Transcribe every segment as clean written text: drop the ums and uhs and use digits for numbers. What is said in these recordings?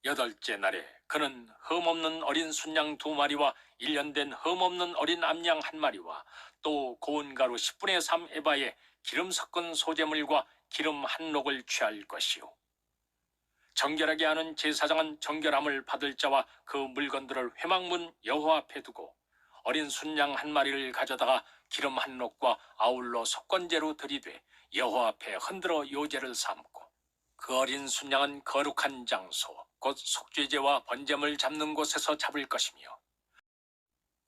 8째 날에 그는 흠없는 어린 순양 2마리와 1년 된 흠없는 어린 암양 1마리와 또 고운 가루 10분의 3 에바에 기름 섞은 소재물과 기름 한 녹을 취할 것이요. 정결하게 하는 제사장은 정결함을 받을 자와 그 물건들을 회막문 여호와 앞에 두고 어린 순양 1마리를 가져다가 기름 한 녹과 아울러 속건제로 들이되 여호와 앞에 흔들어 요제를 삼고 그 어린 순양은 거룩한 장소 곧 속죄제와 번제물 잡는 곳에서 잡을 것이며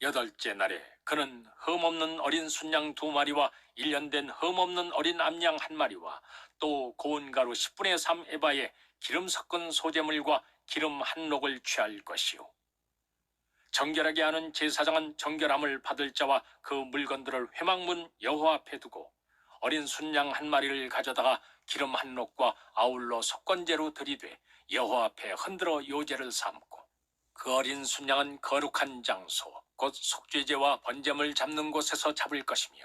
8째 날에 그는 흠없는 어린 순양 2마리와 1년 된 흠없는 어린 암양 1마리와 또 고운 가루 10분의 3 에바에 기름 섞은 소재물과 기름 한 녹을 취할 것이요. 정결하게 하는 제사장은 정결함을 받을 자와 그 물건들을 회막문 여호와 앞에 두고 어린 순양 1마리를 가져다가 기름 한 녹과 아울러 속건제로 들이되 여호와 앞에 흔들어 요제를 삼고 그 어린 순양은 거룩한 장소 곧 속죄제와 번제물 잡는 곳에서 잡을 것이며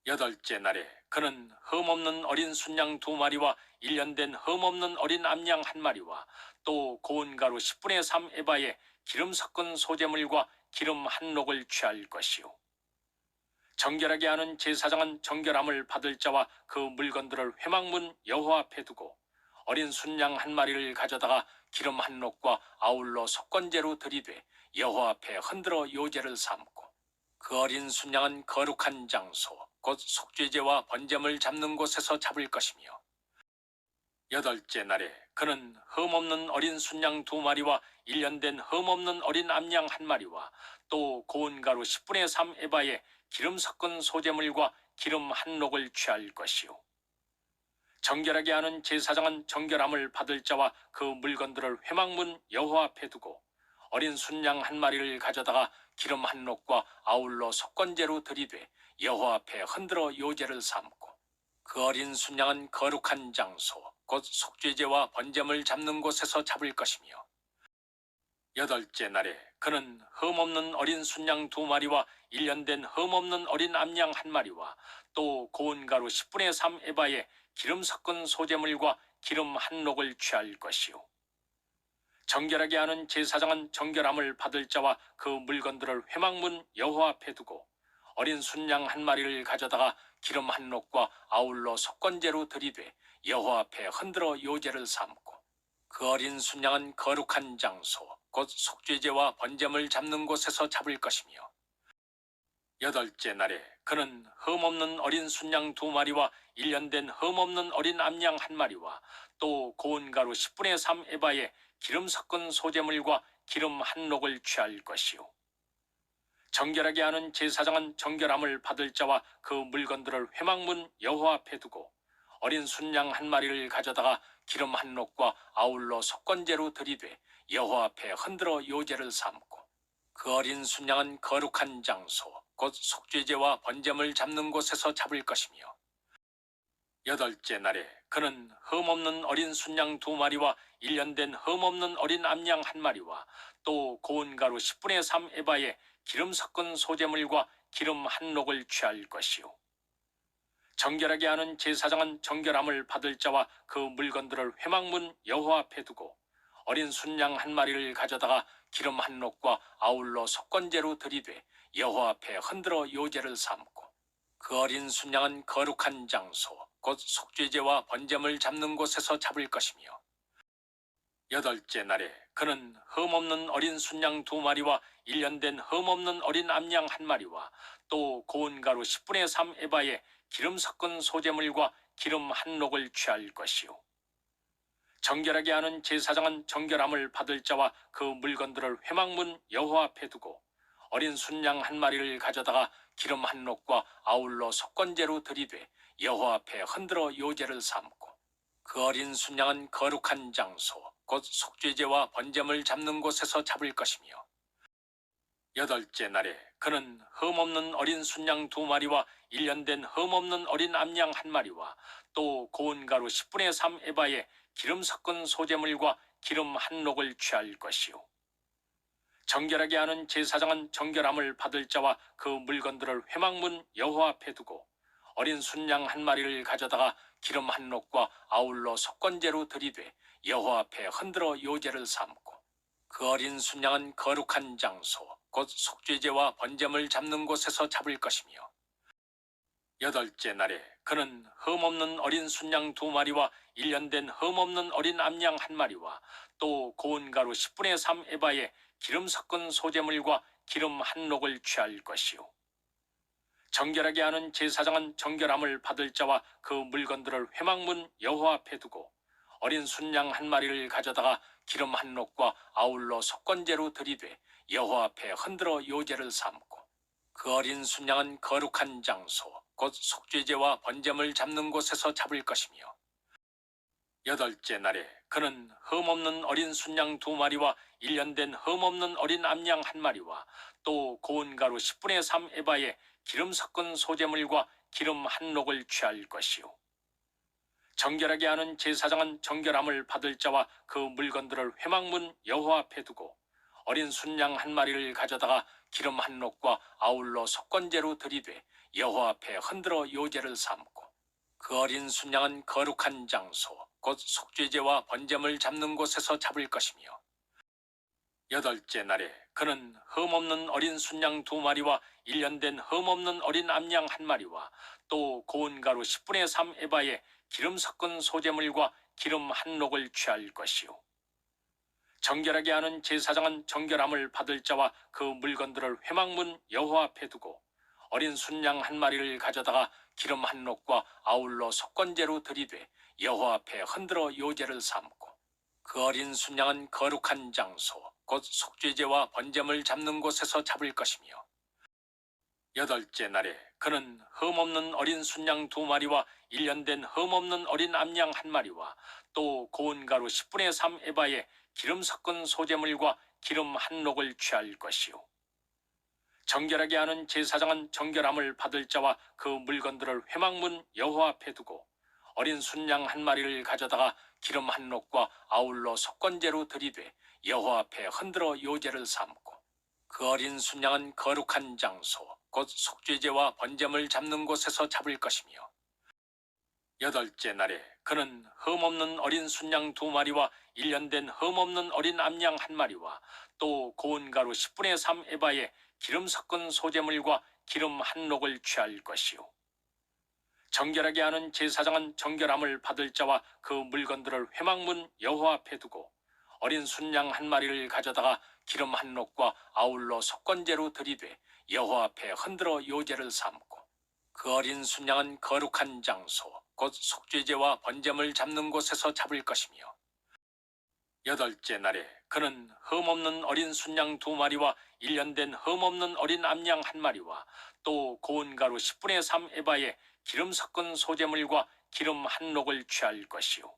8째 날에 그는 흠없는 어린 순양 2마리와 1년 된 흠없는 어린 암양 1마리와 또 고운 가루 10분의 3 에바에 기름 섞은 소재물과 기름 한 녹을 취할 것이요. 정결하게 하는 제사장은 정결함을 받을 자와 그 물건들을 회막문 여호와 앞에 두고 어린 순양 1마리를 가져다가 기름 한 녹과 아울러 속건제로 들이되 여호와 앞에 흔들어 요제를 삼고 그 어린 순양은 거룩한 장소 곧 속죄제와 번제물 잡는 곳에서 잡을 것이며 8째 날에 그는 흠없는 어린 순양 2마리와 1년 된 흠없는 어린 암양 1마리와 또 고운 가루 10분의 3 에바에 기름 섞은 소재물과 기름 한 녹을 취할 것이요. 정결하게 하는 제사장은 정결함을 받을 자와 그 물건들을 회막문 여호와 앞에 두고 어린 순양 1마리를 가져다가 기름 한 녹과 아울러 속건제로 들이되 여호와 앞에 흔들어 요제를 삼고 그 어린 순양은 거룩한 장소 곧 속죄제와 번제물 잡는 곳에서 잡을 것이며 8째 날에 그는 흠없는 어린 순양 2마리와 1년 된 흠없는 어린 암양 1마리와 또 고운 가루 10분의 3 에바에 기름 섞은 소재물과 기름 한 녹을 취할 것이요. 정결하게 하는 제사장은 정결함을 받을 자와 그 물건들을 회막문 여호와 앞에 두고 어린 순양 1마리를 가져다가 기름 한 녹과 아울러 속건제로 들이되 여호와 앞에 흔들어 요제를 삼고 그 어린 순양은 거룩한 장소 곧 속죄제와 번제물 잡는 곳에서 잡을 것이며 8째 날에 그는 흠없는 어린 순양 2마리와 1년 된 흠없는 어린 암양 1마리와 또 고운 가루 10분의 3 에바에 기름 섞은 소재물과 기름 한 녹을 취할 것이요. 정결하게 하는 제사장은 정결함을 받을 자와 그 물건들을 회막문 여호와 앞에 두고 어린 순양 1마리를 가져다가 기름 한 녹과 아울러 속건제로 들이되 여호와 앞에 흔들어 요제를 삼고 그 어린 순양은 거룩한 장소 곧 속죄제와 번제물 잡는 곳에서 잡을 것이며 8째 날에 그는 흠없는 어린 순양 2마리와 1년 된 흠없는 어린 암양 1마리와 또 고운 가루 10분의 3 에바에 기름 섞은 소재물과 기름 한 녹을 취할 것이요. 정결하게 하는 제사장은 정결함을 받을 자와 그 물건들을 회막문 여호와 앞에 두고 어린 순양 1마리를 가져다가 기름 한 녹과 아울러 속건제로 들이되 여호와 앞에 흔들어 요제를 삼고 그 어린 순양은 거룩한 장소 곧 속죄제와 번제물 잡는 곳에서 잡을 것이며 8째 날에 그는 흠없는 어린 순양 2마리와 1년 된 흠없는 어린 암양 1마리와 또 고운 가루 10분의 3 에바에 기름 섞은 소재물과 기름 한 녹을 취할 것이요. 정결하게 하는 제사장은 정결함을 받을 자와 그 물건들을 회막문 여호와 앞에 두고 어린 순양 1마리를 가져다가 기름 한 녹과 아울러 속건제로 들이되 여호와 앞에 흔들어 요제를 삼고 그 어린 순양은 거룩한 장소 곧 속죄제와 번제물 잡는 곳에서 잡을 것이며 8째 날에 그는 흠없는 어린 순양 2마리와 1년 된 흠없는 어린 암양 1마리와 또 고운 가루 10분의 3 에바에 기름 섞은 소재물과 기름 한 녹을 취할 것이요. 정결하게 하는 제사장은 정결함을 받을 자와 그 물건들을 회막문 여호와 앞에 두고 어린 순양 1마리를 가져다가 기름 한 녹과 아울러 속건제로 들이되 여호와 앞에 흔들어 요제를 삼고 그 어린 순양은 거룩한 장소 곧 속죄제와 번제물 잡는 곳에서 잡을 것이며 여덟째 날에 그는 흠없는 어린 순양 2마리와 1년 된 흠없는 어린 암양 1마리와 또 고운 가루 10분의 3 에바에 기름 섞은 소제물과 기름 한 녹을 취할 것이요 정결하게 하는 제사장은 정결함을 받을 자와 그 물건들을 회막문 여호와 앞에 두고 어린 순양 1마리를 가져다가 기름 한 녹과 아울러 속건제로 들이되 여호와 앞에 흔들어 요제를 삼고 그 어린 순양은 거룩한 장소 곧 속죄제와 번제물 잡는 곳에서 잡을 것이며 여덟째 날에 그는 흠없는 어린 순양 2마리와 1년 된 흠없는 어린 암양 1마리와 또 고운 가루 10분의 3 에바에 기름 섞은 소제물과 기름 한 녹을 취할 것이요 정결하게 하는 제사장은 정결함을 받을 자와 그 물건들을 회막문 여호와 앞에 두고 어린 순양 1마리를 가져다가 기름 한 녹과 아울러 속건제로 들이되 여호와 앞에 흔들어 요제를 삼고 그 어린 순양은 거룩한 장소 곧 속죄제와 번제물 잡는 곳에서 잡을 것이며 여덟째 날에 그는 흠없는 어린 순양 2마리와 1년 된 흠없는 어린 암양 1마리와 또 고운 가루 10분의 3 에바에 기름 섞은 소제물과 기름 한 녹을 취할 것이요 정결하게 하는 제사장은 정결함을 받을 자와 그 물건들을 회막문 여호와 앞에 두고 어린 순양 1마리를 가져다가 기름 한 녹과 아울러 속건제로 들이되 여호와 앞에 흔들어 요제를 삼고 그 어린 순양은 거룩한 장소 곧 속죄제와 번제물 잡는 곳에서 잡을 것이며 여덟째 날에 그는 흠없는 어린 순양 2마리와 1년 된 흠없는 어린 암양 1마리와 또 고운 가루 10분의 3 에바에 기름 섞은 소제물과 기름 한 녹을 취할 것이요 정결하게 하는 제사장은 정결함을 받을 자와 그 물건들을 회막문 여호와 앞에 두고 어린 순양 1마리를 가져다가 기름 한 녹과 아울러 속건제로 들이되 여호와 앞에 흔들어 요제를 삼고 그 어린 순양은 거룩한 장소 곧 속죄제와 번제물 잡는 곳에서 잡을 것이며 여덟째 날에 그는 흠없는 어린 순양 2마리와 1년 된 흠없는 어린 암양 1마리와 또 고운 가루 10분의 3 에바에 기름 섞은 소제물과 기름 한 녹을 취할 것이요 정결하게 하는 제사장은 정결함을 받을 자와 그 물건들을 회막문 여호와 앞에 두고 어린 순양 1마리를 가져다가 기름 한 녹과 아울러 속건제로 들이되 여호와 앞에 흔들어 요제를 삼고 그 어린 순양은 거룩한 장소 곧 속죄제와 번제물 잡는 곳에서 잡을 것이며 여덟째 날에 그는 흠없는 어린 순양 2마리와 1년 된 흠없는 어린 암양 1마리와 또 고운 가루 10분의 3 에바에 기름 섞은 소제물과 기름 한 녹을 취할 것이요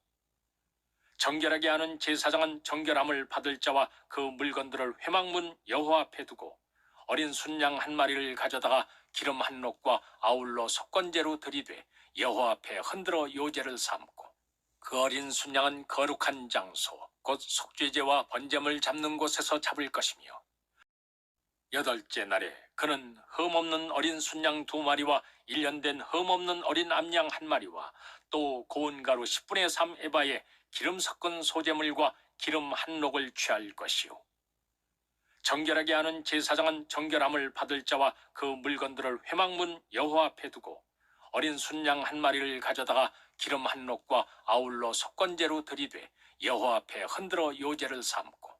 정결하게 하는 제사장은 정결함을 받을 자와 그 물건들을 회막문 여호와 앞에 두고 어린 순양 1마리를 가져다가 기름 한 녹과 아울러 속건제로 들이되 여호와 앞에 흔들어 요제를 삼고 그 어린 순양은 거룩한 장소 곧 속죄제와 번제물 잡는 곳에서 잡을 것이며 여덟째 날에 그는 흠없는 어린 순양 2마리와 1년 된 흠없는 어린 암양 1마리와 또 고운 가루 10분의 3 에바에 기름 섞은 소제물과 기름 한 녹을 취할 것이요 정결하게 하는 제사장은 정결함을 받을 자와 그 물건들을 회막문 여호와 앞에 두고 어린 순양 1마리를 가져다가 기름 한 녹과 아울러 속건제로 들이되 여호와 앞에 흔들어 요제를 삼고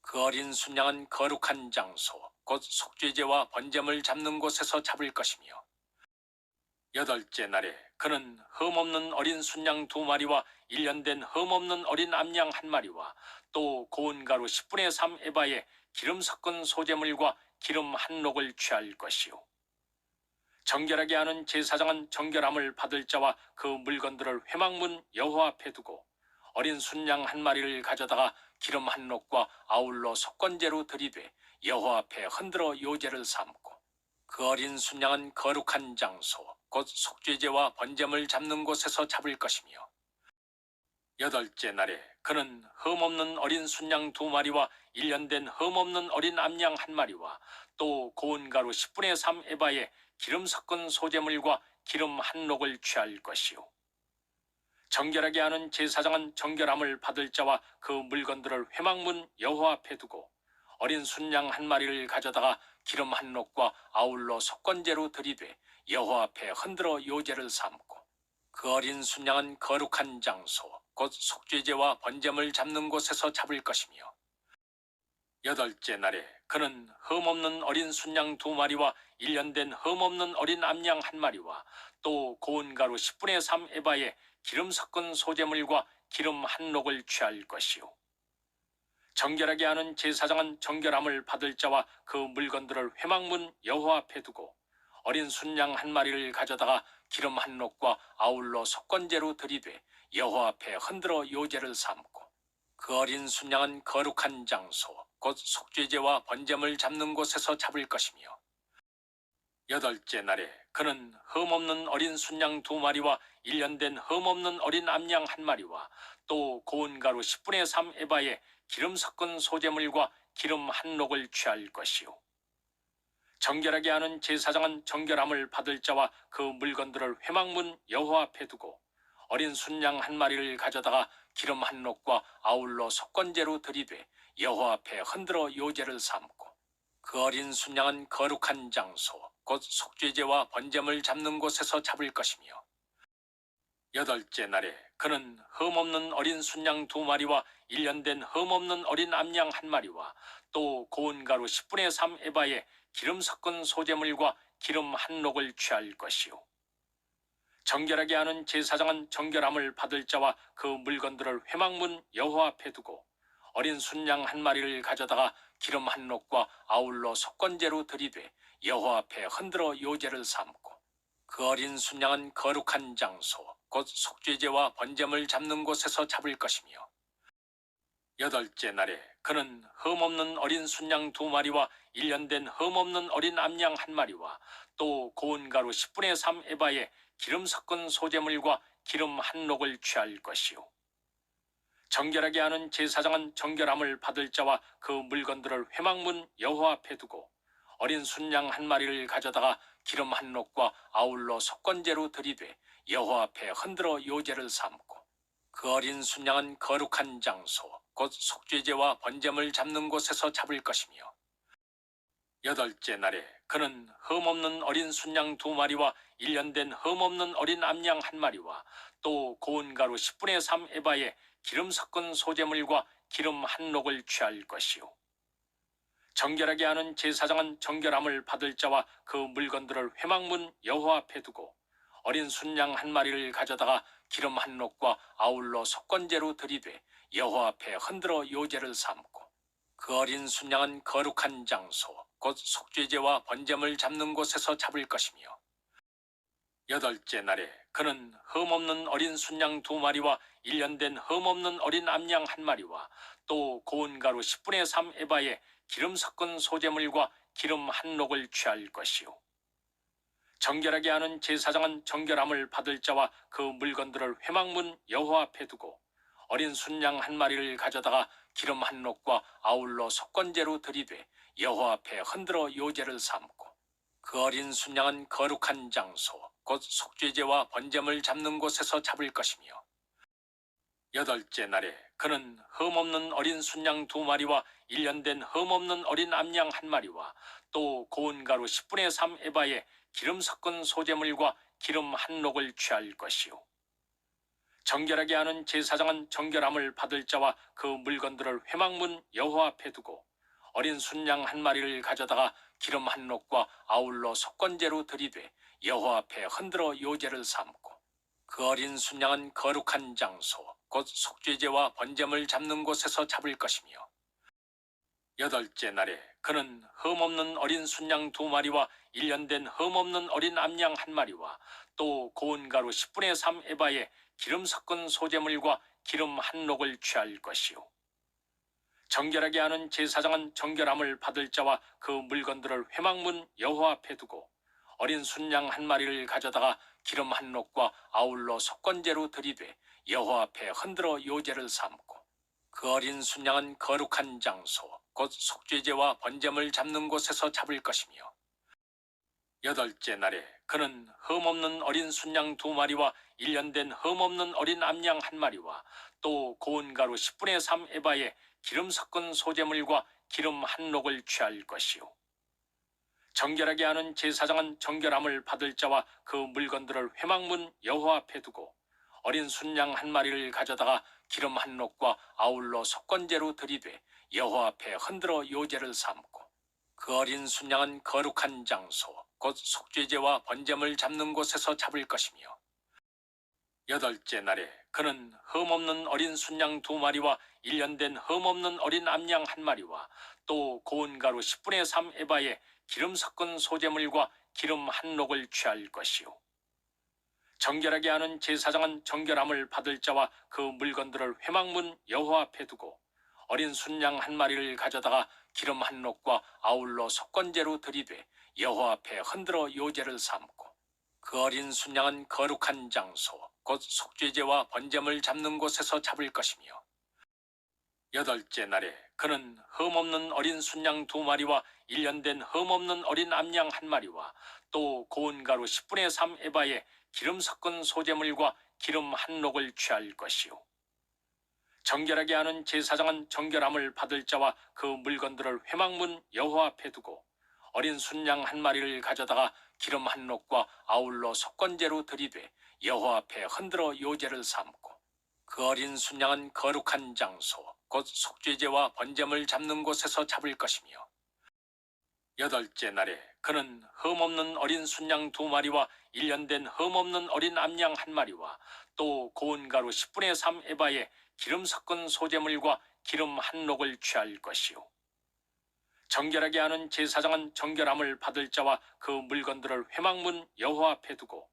그 어린 순양은 거룩한 장소 곧 속죄제와 번제물 잡는 곳에서 잡을 것이며 여덟째 날에 그는 흠없는 어린 순양 2마리와 1년 된 흠없는 어린 암양 1마리와 또 고운 가루 10분의 3 에바에 기름 섞은 소제물과 기름 한 녹을 취할 것이요 정결하게 하는 제사장은 정결함을 받을 자와 그 물건들을 회막문 여호와 앞에 두고 어린 순양 1마리를 가져다가 기름 한 녹과 아울러 속건제로 들이되 여호와 앞에 흔들어 요제를 삼고 그 어린 순양은 거룩한 장소 곧 속죄제와 번제물 잡는 곳에서 잡을 것이며 여덟째 날에 그는 흠없는 어린 순양 2마리와 1년 된 흠없는 어린 암양 1마리와 또 고운 가루 10분의 3 에바에 기름 섞은 소제물과 기름 한 녹을 취할 것이요 정결하게 하는 제사장은 정결함을 받을 자와 그 물건들을 회막문 여호와 앞에 두고 어린 순양 한 마리를 가져다가 기름 한 록과 아울러 속건제로 들이되 여호와 앞에 흔들어 요제를 삼고 그 어린 순양은 거룩한 장소 곧 속죄제와 번제물 잡는 곳에서 잡을 것이며 여덟째 날에 그는 흠없는 어린 순양 두 마리와 1년 된 흠없는 어린 암양 한 마리와 또 고운 가루 10분의 3 에바에 기름 섞은 소제물과 기름 한 록을 취할 것이요 정결하게 하는 제사장은 정결함을 받을 자와 그 물건들을 회막문 여호와 앞에 두고 어린 순양 한 마리를 가져다가 기름 한 록과 아울러 속건제로 들이되 여호와 앞에 흔들어 요제를 삼고 그 어린 순양은 거룩한 장소 곧 속죄제와 번제물 잡는 곳에서 잡을 것이며 여덟째 날에 그는 흠없는 어린 순양 두 마리와 1년 된 흠없는 어린 암양 한 마리와 또 고운 가루 10분의 3 에바에 기름 섞은 소제물과 기름 한 록을 취할 것이요 정결하게 하는 제사장은 정결함을 받을 자와 그 물건들을 회막문 여호와 앞에 두고 어린 순양 한 마리를 가져다가 기름 한 록과 아울러 속건제로 들이되 여호와 앞에 흔들어 요제를 삼고 그 어린 순양은 거룩한 장소 곧 속죄제와 번제물 잡는 곳에서 잡을 것이며 여덟째 날에 그는 흠없는 어린 순양 두 마리와 1년 된 흠없는 어린 암양 한 마리와 또 고운 가루 10분의 3 에바에 기름 섞은 소제물과 기름 한 록을 취할 것이요 정결하게 하는 제사장은 정결함을 받을 자와 그 물건들을 회막문 여호와 앞에 두고 어린 순양 한 마리를 가져다가 기름 한 록과 아울러 속건제로 들이되 여호와 앞에 흔들어 요제를 삼고 그 어린 순양은 거룩한 장소 곧 속죄제와 번제물 잡는 곳에서 잡을 것이며 여덟째 날에 그는 흠없는 어린 순양 두 마리와 1년 된 흠없는 어린 암양 한 마리와 또 고운 가루 10분의 3 에바에 기름 섞은 소제물과 기름 한 록을 취할 것이요 정결하게 하는 제사장은 정결함을 받을 자와 그 물건들을 회막문 여호와 앞에 두고 어린 순양 한 마리를 가져다가 기름 한 록과 아울러 속건제로 들이되 여호와 앞에 흔들어 요제를 삼고 그 어린 순양은 거룩한 장소 곧 속죄제와 번제물 잡는 곳에서 잡을 것이며 여덟째 날에 그는 흠없는 어린 순양 두 마리와 1년 된 흠없는 어린 암양 한 마리와 또 고운 가루 10분의 3 에바에 기름 섞은 소제물과 기름 한 록을 취할 것이요 정결하게 하는 제사장은 정결함을 받을 자와 그 물건들을 회막문 여호와 앞에 두고 어린 순양 한 마리를 가져다가 기름 한 록과 아울러 속건제로 들이되 여호와 앞에 흔들어 요제를 삼고 그 어린 순양은 거룩한 장소 곧 속죄제와 번제물 잡는 곳에서 잡을 것이며 여덟째 날에 그는 흠없는 어린 순양 두 마리와 1년 된 흠없는 어린 암양 한 마리와 또 고운 가루 10분의 3 에바에 기름 섞은 소제물과 기름 한 록을 취할 것이요 정결하게 하는 제사장은 정결함을 받을 자와 그 물건들을 회막문 여호와 앞에 두고 어린 순양 한 마리를 가져다가 기름 한 록과 아울러 속건제로 들이되 여호와 앞에 흔들어 요제를 삼고 그 어린 순양은 거룩한 장소 곧 속죄제와 번제물 잡는 곳에서 잡을 것이며 여덟째 날에 그는 흠없는 어린 순양 두 마리와 1년 된 흠없는 어린 암양 한 마리와 또 고운 가루 10분의 3 에바에 기름 섞은 소제물과 기름 한 록을 취할 것이요 정결하게 하는 제사장은 정결함을 받을 자와 그 물건들을 회막문 여호와 앞에 두고 어린 순양 한 마리를 가져다가 기름 한 록과 아울러 속건제로 들이되 여호와 앞에 흔들어 요제를 삼고 그 어린 순양은 거룩한 장소 곧 속죄제와 번제물 잡는 곳에서 잡을 것이며 여덟째 날에 그는 흠없는 어린 순양 두 마리와 1년 된 흠없는 어린 암양 한 마리와 또 고운 가루 10분의 3 에바에 기름 섞은 소제물과 기름 한 록을 취할 것이요 정결하게 하는 제사장은 정결함을 받을 자와 그 물건들을 회막문 여호와 앞에 두고 어린 순양 한 마리를 가져다가 기름 한 록과 아울러 속건제로 들이되 여호와 앞에 흔들어 요제를 삼고 그 어린 순양은 거룩한 장소 곧 속죄제와 번제물 잡는 곳에서 잡을 것이며 여덟째 날에 그는 흠없는 어린 순양 2마리와 1년 된 흠없는 어린 암양 1마리와 또 고운 가루 10분의 3 에바에 기름 섞은 소재물과 기름 한 녹을 취할 것이요. 정결하게 하는 제사장은 정결함을 받을 자와 그 물건들을 회막문 여호와 앞에 두고 어린 순양 1마리를 가져다가 기름 한 녹과 아울러 속건제로 들이되 여호와 앞에 흔들어 요제를 삼고 그 어린 순양은 거룩한 장소 곧 속죄제와 번제물 잡는 곳에서 잡을 것이며 8째 날에 그는 흠없는 어린 순양 2마리와 1년 된 흠없는 어린 암양 1마리와 또 고운 가루 10분의 3 에바에 기름 섞은 소재물과 기름 한 녹을 취할 것이요. 정결하게 하는 제사장은 정결함을 받을 자와 그 물건들을 회막문 여호와 앞에 두고 어린 순양 1마리를 가져다가 기름 한 녹과 아울러 속건제로 들이되 여호와 앞에 흔들어 요제를 삼고 그 어린 순양은 거룩한 장소 곧 속죄제와 번제물 잡는 곳에서 잡을 것이며 8째 날에 그는 흠없는 어린 순양 2마리와 1년 된 흠없는 어린 암양 1마리와 또 고운 가루 10분의 3 에바에 기름 섞은 소재물과 기름 한 녹을 취할 것이요. 정결하게 하는 제사장은 정결함을 받을 자와 그 물건들을 회막문 여호와 앞에 두고 어린 순양 1마리를 가져다가 기름 한 녹과 아울러 속건제로 들이되 여호와 앞에 흔들어 요제를 삼고 그 어린 순양은 거룩한 장소 곧 속죄제와 번제물 잡는 곳에서 잡을 것이며 8째 날에 그는 흠없는 어린 순양 2마리와 1년 된 흠없는 어린 암양 1마리와 또 고운 가루 10분의 3 에바에 기름 섞은 소재물과 기름 한 녹을 취할 것이요. 정결하게 하는 제사장은 정결함을 받을 자와 그 물건들을 회막문 여호와 앞에 두고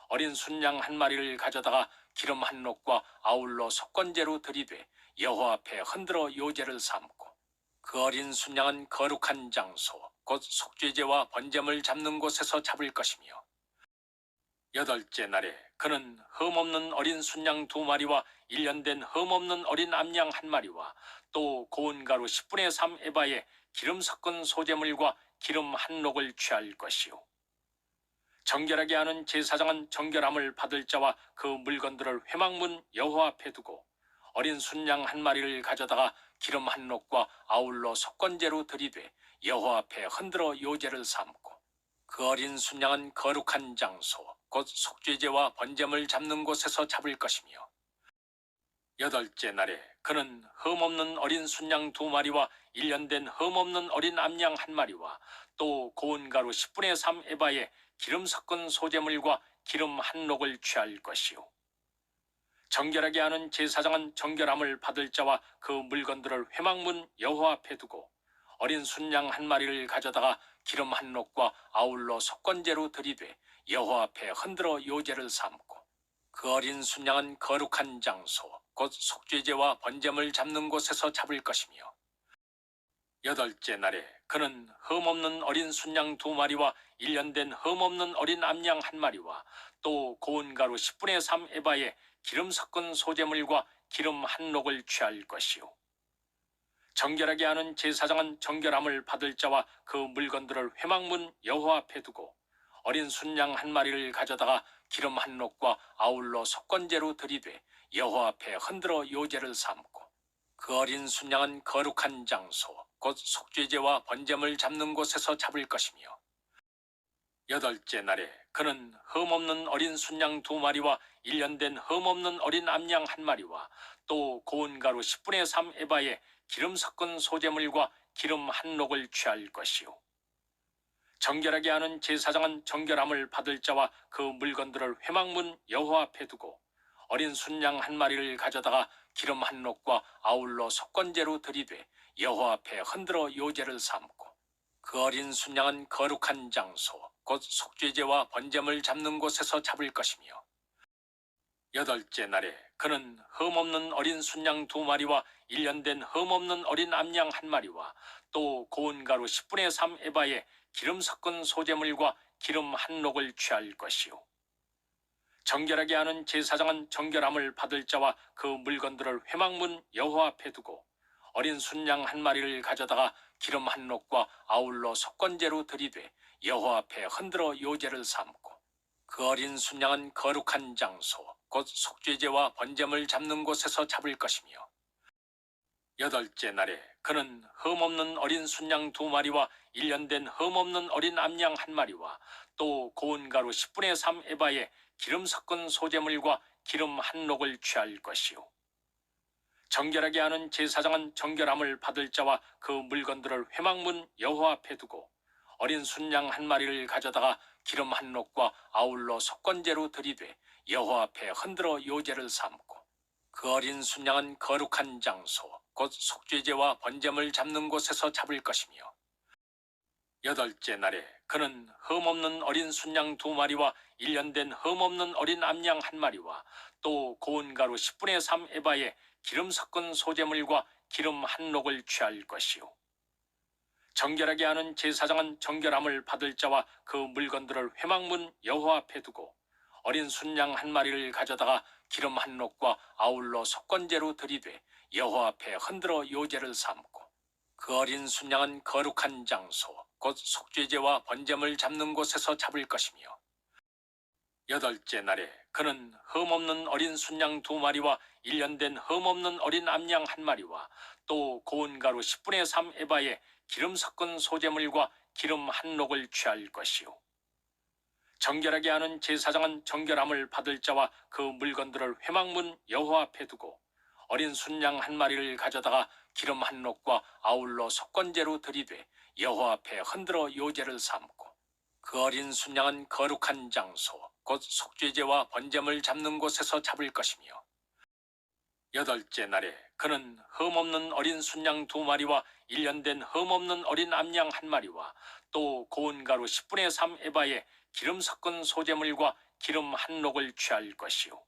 어린 순양 1마리를 가져다가 기름 한 녹과 아울러 속건제로 들이되 여호와 앞에 흔들어 요제를 삼고 그 어린 순양은 거룩한 장소 곧 속죄제와 번제물 잡는 곳에서 잡을 것이며 8째 날에 그는 흠없는 어린 순양 2마리와 1년 된 흠없는 어린 암양 1마리와 또 고운 가루 10분의 3 에바에 기름 섞은 소재물과 기름 한 녹을 취할 것이요. 정결하게 하는 제사장은 정결함을 받을 자와 그 물건들을 회막문 여호와 앞에 두고 어린 순양 1마리를 가져다가 기름 한 녹과 아울러 속건제로 들이되 여호와 앞에 흔들어 요제를 삼고 그 어린 순양은 거룩한 장소 곧 속죄제와 번제물 잡는 곳에서 잡을 것이며 8째 날에 그는 흠없는 어린 순양 2마리와 1년 된 흠없는 어린 암양 1마리와 또 고운 가루 10분의 3 에바에 기름 섞은 소재물과 기름 한 녹을 취할 것이요. 정결하게 하는 제사장은 정결함을 받을 자와 그 물건들을 회막문 여호와 앞에 두고 어린 순양 1마리를 가져다가 기름 한 녹과 아울러 속건제로 들이되 여호와 앞에 흔들어 요제를 삼고 그 어린 순양은 거룩한 장소 곧 속죄제와 번제물 잡는 곳에서 잡을 것이며 8째 날에 그는 흠없는 어린 순양 2마리와 1년 된 흠없는 어린 암양 1마리와 또 고운 가루 10분의 3 에바에 기름 섞은 소재물과 기름 한 녹을 취할 것이요. 정결하게 하는 제사장은 정결함을 받을 자와 그 물건들을 회막문 여호와 앞에 두고 어린 순양 1마리를 가져다가 기름 한 녹과 아울러 속건제로 들이되 여호와 앞에 흔들어 요제를 삼고 그 어린 순양은 거룩한 장소 곧 속죄제와 번제물 잡는 곳에서 잡을 것이며 8째 날에 그는 흠없는 어린 순양 2마리와 1년 된 흠없는 어린 암양 1마리와 또 고운 가루 10분의 3 에바에 기름 섞은 소재물과 기름 한 녹을 취할 것이요. 정결하게 하는 제사장은 정결함을 받을 자와 그 물건들을 회막문 여호와 앞에 두고 어린 순양 1마리를 가져다가 기름 한 녹과 아울러 속건제로 들이되 여호와 앞에 흔들어 요제를 삼고 그 어린 순양은 거룩한 장소 곧 속죄제와 번제물 잡는 곳에서 잡을 것이며 8째 날에 그는 흠없는 어린 순양 2마리와 1년 된 흠없는 어린 암양 1마리와 또 고운 가루 10분의 3 에바에 기름 섞은 소재물과 기름 한 녹을 취할 것이요. 정결하게 하는 제사장은 정결함을 받을 자와 그 물건들을 회막문 여호와 앞에 두고 어린 순양 1마리를 가져다가 기름 한 녹과 아울러 속건제로 들이되 여호와 앞에 흔들어 요제를 삼고 그 어린 순양은 거룩한 장소, 곧 속죄제와 번제물 잡는 곳에서 잡을 것이며, 여덟째 날에 그는 흠없는 어린 순양 2마리와 1년 된 흠없는 어린 암양 1마리와 또 고운 가루 10분의 3 에바에 기름 섞은 소제물과 기름 한 녹을 취할 것이요. 정결하게 하는 제사장은 정결함을 받을 자와 그 물건들을 회막문 여호와 앞에 두고 어린 순양 1마리를 가져다가 기름 한 녹과 아울러 속건제로 들이되 여호와 앞에 흔들어 요제를 삼고, 그 어린 순양은 거룩한 장소, 곧 속죄제와 번제물 잡는 곳에서 잡을 것이며, 여덟째 날에 그는 흠없는 어린 순양 2마리와 1년 된 흠없는 어린 암양 1마리와 또 고운 가루 10분의 3 에바에 기름 섞은 소제물과 기름 한 녹을 취할 것이요. 정결하게 하는 제사장은 정결함을 받을 자와 그 물건들을 회막문 여호와 앞에 두고 어린 순양 1마리를 가져다가 기름 한 녹과 아울러 속건제로 들이되 여호와 앞에 흔들어 요제를 삼고, 그 어린 순양은 거룩한 장소, 곧 속죄제와 번제물 잡는 곳에서 잡을 것이며, 여덟째 날에 그는 흠없는 어린 순양 2마리와 1년 된 흠없는 어린 암양 1마리와 또 고운 가루 10분의 3 에바에 기름 섞은 소제물과 기름 한 녹을 취할 것이요. 정결하게 하는 제사장은 정결함을 받을 자와 그 물건들을 회막문 여호와 앞에 두고 어린 순양 1마리를 가져다가 기름 한 녹과 아울러 속건제로 들이되 여호와 앞에 흔들어 요제를 삼고, 그 어린 순양은 거룩한 장소, 곧 속죄제와 번제물 잡는 곳에서 잡을 것이며, 여덟째 날에 그는 흠없는 어린 순양 2마리와 1년 된 흠없는 어린 암양 1마리와 또 고운 가루 10분의 3 에바에 기름 섞은 소제물과 기름 한 녹을 취할 것이요.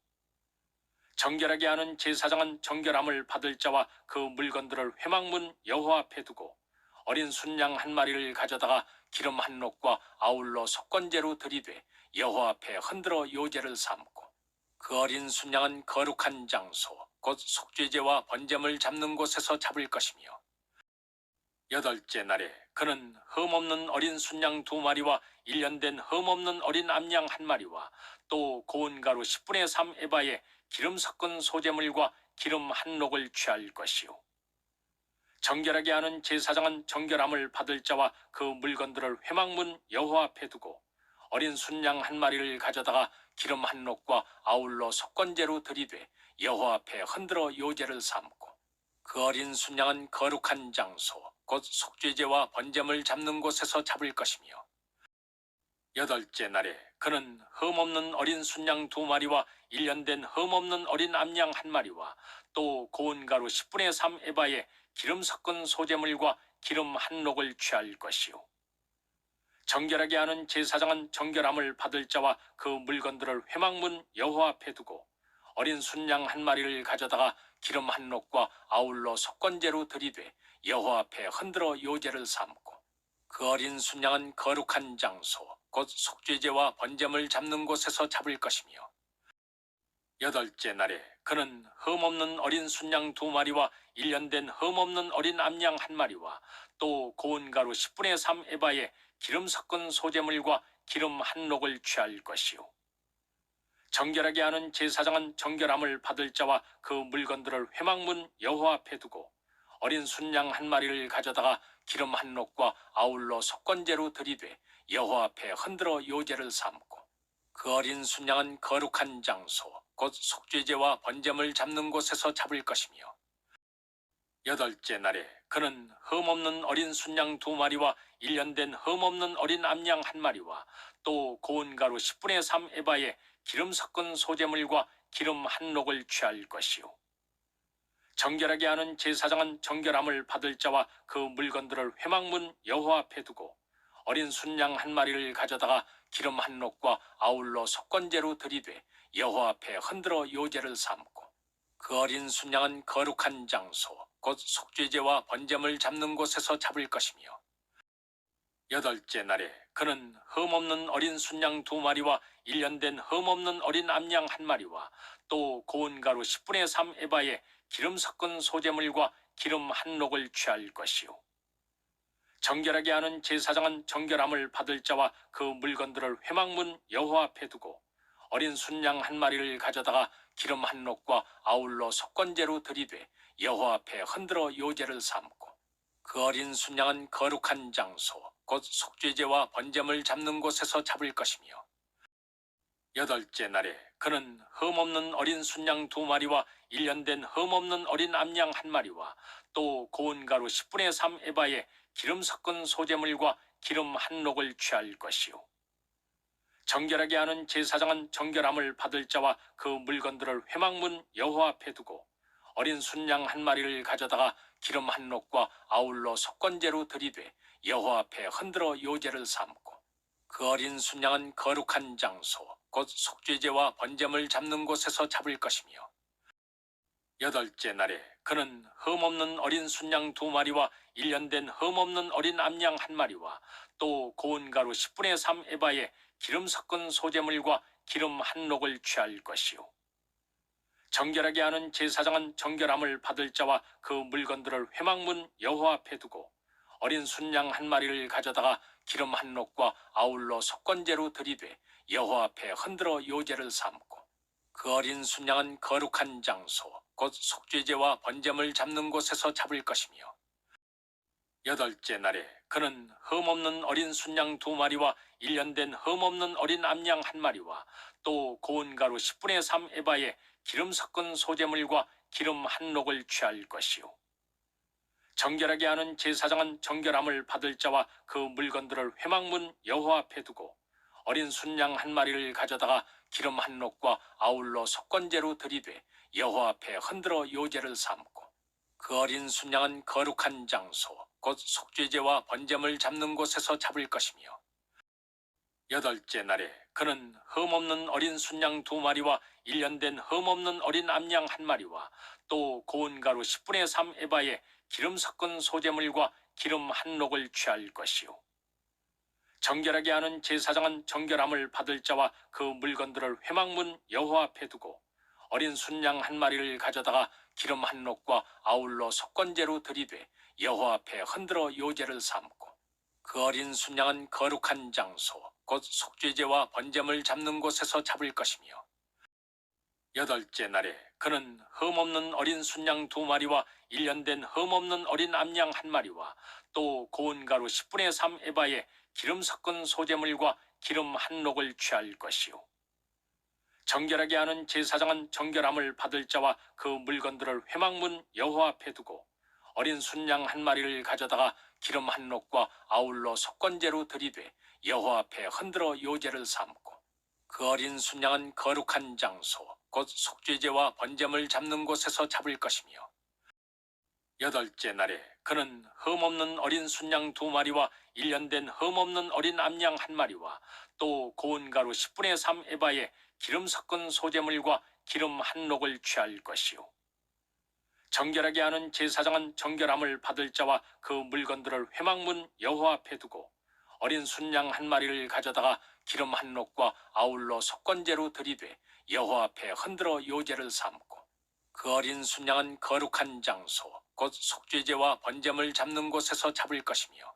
정결하게 하는 제사장은 정결함을 받을 자와 그 물건들을 회막문 여호와 앞에 두고 어린 순양 1마리를 가져다가 기름 한 녹과 아울러 속건제로 들이되 여호와 앞에 흔들어 요제를 삼고, 그 어린 순양은 거룩한 장소, 곧 속죄제와 번제물 잡는 곳에서 잡을 것이며, 여덟째 날에 그는 흠없는 어린 순양 2마리와 1년 된 흠없는 어린 암양 1마리와 또 고운 가루 10분의 3 에바에 기름 섞은 소제물과 기름 한 녹을 취할 것이요. 정결하게 하는 제사장은 정결함을 받을 자와 그 물건들을 회막문 여호와 앞에 두고 어린 순양 1마리를 가져다가 기름 한 녹과 아울러 속건제로 들이되 여호와 앞에 흔들어 요제를 삼고, 그 어린 순양은 거룩한 장소, 곧 속죄제와 번제물 잡는 곳에서 잡을 것이며, 여덟째 날에 그는 흠없는 어린 순양 2마리와 1년 된 흠없는 어린 암양 1마리와 또 고운 가루 10분의 3 에바에 기름 섞은 소제물과 기름 한 녹을 취할 것이요. 정결하게 하는 제사장은 정결함을 받을 자와 그 물건들을 회막문 여호와 앞에 두고 어린 순양 1마리를 가져다가 기름 한 녹과 아울러 속건제로 들이되 여호와 앞에 흔들어 요제를 삼고, 그 어린 순양은 거룩한 장소, 곧 속죄제와 번제물 잡는 곳에서 잡을 것이며, 여덟째 날에 그는 흠없는 어린 순양 2마리와 1년 된 흠없는 어린 암양 1마리와 또 고운 가루 10분의 3 에바에 기름 섞은 소제물과 기름 한 녹을 취할 것이요. 정결하게 하는 제사장은 정결함을 받을 자와 그 물건들을 회막문 여호와 앞에 두고 어린 순양 1마리를 가져다가 기름 한 녹과 아울러 속건제로 들이되 여호와 앞에 흔들어 요제를 삼고, 그 어린 순양은 거룩한 장소, 곧 속죄제와 번제물 잡는 곳에서 잡을 것이며, 여덟째 날에 그는 흠없는 어린 순양 2마리와 1년 된 흠없는 어린 암양 1마리와 또 고운 가루 10분의 3 에바에 기름 섞은 소제물과 기름 한 녹을 취할 것이요. 정결하게 하는 제사장은 정결함을 받을 자와 그 물건들을 회막문 여호와 앞에 두고 어린 순양 1마리를 가져다가 기름 한 녹과 아울러 속건제로 들이되 여호와 앞에 흔들어 요제를 삼고, 그 어린 순양은 거룩한 장소, 곧 속죄제와 번제물 잡는 곳에서 잡을 것이며, 여덟째 날에 그는 흠없는 어린 순양 2마리와 1년 된 흠없는 어린 암양 1마리와 또 고운 가루 10분의 3 에바에 기름 섞은 소제물과 기름 한 녹을 취할 것이요. 정결하게 하는 제사장은 정결함을 받을 자와 그 물건들을 회막문 여호와 앞에 두고 어린 순양 한 마리를 가져다가 기름 한 록과 아울러 속건제로 들이되 여호와 앞에 흔들어 요제를 삼고 그 어린 순양은 거룩한 장소 곧 속죄제와 번제물 잡는 곳에서 잡을 것이며 여덟째 날에 그는 흠없는 어린 순양 2마리와 1년 된 흠없는 어린 암양 1마리와 또 고운 가루 10분의 3 에바에 기름 섞은 소제물과 기름 한 록을 취할 것이요 정결하게 하는 제사장은 정결함을 받을 자와 그 물건들을 회막문 여호와 앞에 두고 어린 순양 1마리를 가져다가 기름 한 록과 아울러 속건제로 들이되 여호와 앞에 흔들어 요제를 삼고 그 어린 순양은 거룩한 장소 곧 속죄제와 번제물 잡는 곳에서 잡을 것이며 여덟째 날에 그는 흠없는 어린 순양 2마리와 1년 된 흠없는 어린 암양 1마리와 또 고운 가루 10분의 3 에바에 기름 섞은 소제물과 기름 한 록을 취할 것이요 정결하게 하는 제사장은 정결함을 받을 자와 그 물건들을 회막문 여호와 앞에 두고 어린 순양 1마리를 가져다가 기름 한 록과 아울러 속건제로 들이되 여호와 앞에 흔들어 요제를 삼고 그 어린 순양은 거룩한 장소 곧 속죄제와 번제물 잡는 곳에서 잡을 것이며 여덟째 날에 그는 흠없는 어린 순양 2마리와 1년 된 흠없는 어린 암양 1마리와 또 고운 가루 10분의 3 에바에 기름 섞은 소제물과 기름 한 록을 취할 것이요 정결하게 하는 제사장은 정결함을 받을 자와 그 물건들을 회막문 여호와 앞에 두고 어린 순양 1마리를 가져다가 기름 한 록과 아울러 속건제로 들이되 여호와 앞에 흔들어 요제를 삼고 그 어린 순양은 거룩한 장소 곧 속죄제와 번제물 잡는 곳에서 잡을 것이며 여덟째 날에 그는 흠없는 어린 순양 2마리와 1년 된 흠없는 어린 암양 1마리와 또 고운 가루 10분의 3 에바에 기름 섞은 소제물과 기름 한 록을 취할 것이요 정결하게 하는 제사장은 정결함을 받을 자와 그 물건들을 회막문 여호와 앞에 두고 어린 순양 1마리를 가져다가 기름 한 록과 아울러 속건제로 들이되 여호와 앞에 흔들어 요제를 삼고 그 어린 순양은 거룩한 장소 곧 속죄제와 번제물 잡는 곳에서 잡을 것이며 여덟째 날에 그는 흠없는 어린 순양 2마리와 1년 된 흠없는 어린 암양 1마리와 또 고운 가루 10분의 3 에바에 기름 섞은 소제물과 기름 한 록을 취할 것이요 정결하게 하는 제사장은 정결함을 받을 자와 그 물건들을 회막문 여호와 앞에 두고 어린 순양 1마리를 가져다가 기름 한 록과 아울러 속건제로 들이되 여호와 앞에 흔들어 요제를 삼고 그 어린 순양은 거룩한 장소 곧 속죄제와 번제물 잡는 곳에서 잡을 것이며 여덟째 날에 그는 흠없는 어린 순양 2마리와 1년 된 흠없는 어린 암양 1마리와 또 고운 가루 10분의 3 에바에 기름 섞은 소제물과 기름 한 록을 취할 것이요 정결하게 하는 제사장은 정결함을 받을 자와 그 물건들을 회막문 여호와 앞에 두고 어린 순양 1마리를 가져다가 기름 한 록과 아울러 속건제로 들이되 여호와 앞에 흔들어 요제를 삼고 그 어린 순양은 거룩한 장소 곧 속죄제와 번제물 잡는 곳에서 잡을 것이며